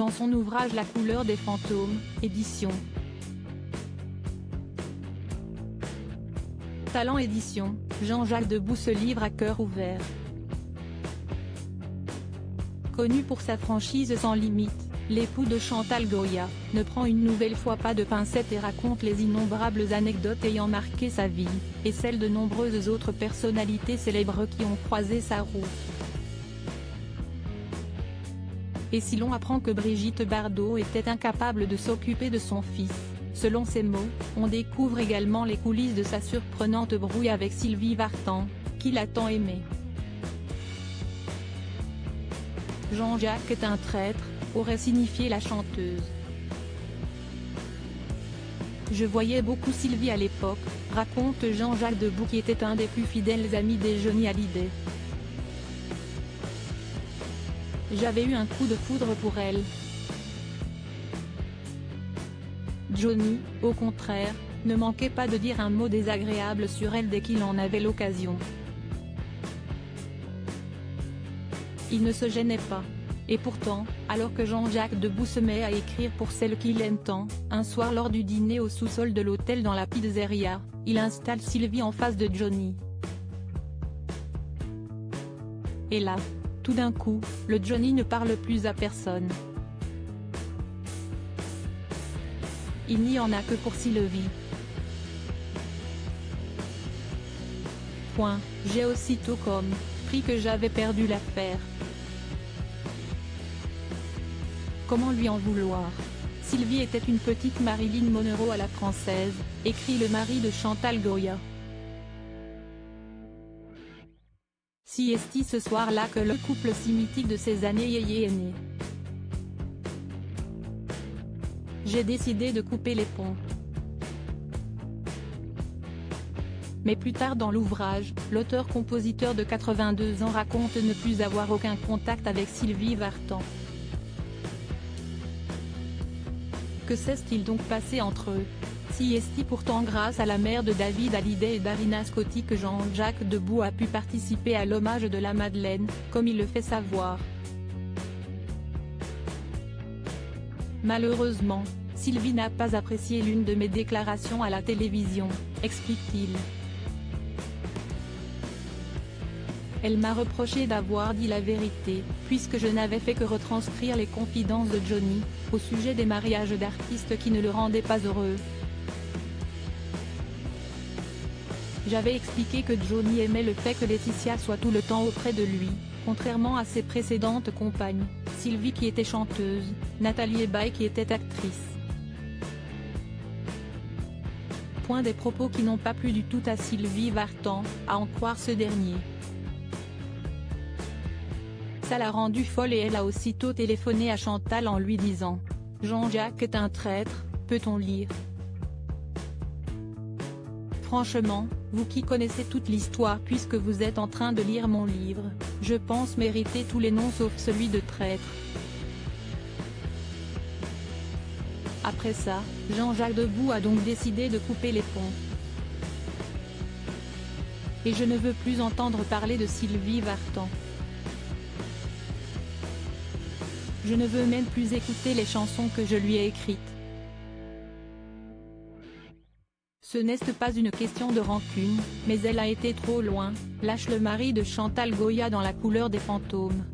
dans son ouvrage La couleur des fantômes, édition Talent Édition, Jean-Jacques Debout se livre à cœur ouvert. Connu pour sa franchise sans limite, l'époux de Chantal Goya ne prend une nouvelle fois pas de pincettes et raconte les innombrables anecdotes ayant marqué sa vie, et celle de nombreuses autres personnalités célèbres qui ont croisé sa route. Et si l'on apprend que Brigitte Bardot était incapable de s'occuper de son fils, selon ses mots, on découvre également les coulisses de sa surprenante brouille avec Sylvie Vartan, qui l'a tant aimé. Jean-Jacques est un traître, aurait signifié la chanteuse. Je voyais beaucoup Sylvie à l'époque, raconte Jean-Jacques Debout qui était un des plus fidèles amis de Johnny Hallyday. J'avais eu un coup de foudre pour elle. Johnny, au contraire, ne manquait pas de dire un mot désagréable sur elle dès qu'il en avait l'occasion. Il ne se gênait pas. Et pourtant, alors que Jean-Jacques Debout se met à écrire pour celle qu'il aime tant, un soir lors du dîner au sous-sol de l'hôtel dans la pizzeria, il installe Sylvie en face de Johnny. Et là, tout d'un coup, le Johnny ne parle plus à personne. Il n'y en a que pour Sylvie. J'ai aussitôt compris que j'avais perdu l'affaire. Comment lui en vouloir? Sylvie était une petite Marilyn Monroe à la française, écrit le mari de Chantal Goya. Si est-il ce soir-là que le couple si mythique de ces années yéyé est né. J'ai décidé de couper les ponts. Mais plus tard dans l'ouvrage, l'auteur-compositeur de 82 ans raconte ne plus avoir aucun contact avec Sylvie Vartan. Que s'est-il donc passé entre eux? Si est-il pourtant grâce à la mère de David Hallyday et Darina Scotti que Jean-Jacques Debout a pu participer à l'hommage de la Madeleine, comme il le fait savoir. Malheureusement, Sylvie n'a pas apprécié l'une de mes déclarations à la télévision, explique-t-il. Elle m'a reproché d'avoir dit la vérité, puisque je n'avais fait que retranscrire les confidences de Johnny, au sujet des mariages d'artistes qui ne le rendaient pas heureux. J'avais expliqué que Johnny aimait le fait que Laetitia soit tout le temps auprès de lui, contrairement à ses précédentes compagnes, Sylvie qui était chanteuse, Nathalie Baye qui était actrice. Des propos qui n'ont pas plu du tout à Sylvie Vartan, à en croire ce dernier. Ça l'a rendue folle et elle a aussitôt téléphoné à Chantal en lui disant « Jean-Jacques est un traître, peut-on lire ?» Franchement, vous qui connaissez toute l'histoire puisque vous êtes en train de lire mon livre, je pense mériter tous les noms sauf celui de traître. Après ça, Jean-Jacques Debout a donc décidé de couper les ponts. Et je ne veux plus entendre parler de Sylvie Vartan. Je ne veux même plus écouter les chansons que je lui ai écrites. Ce n'est pas une question de rancune, mais elle a été trop loin, lâche le mari de Chantal Goya dans La couleur des fantômes.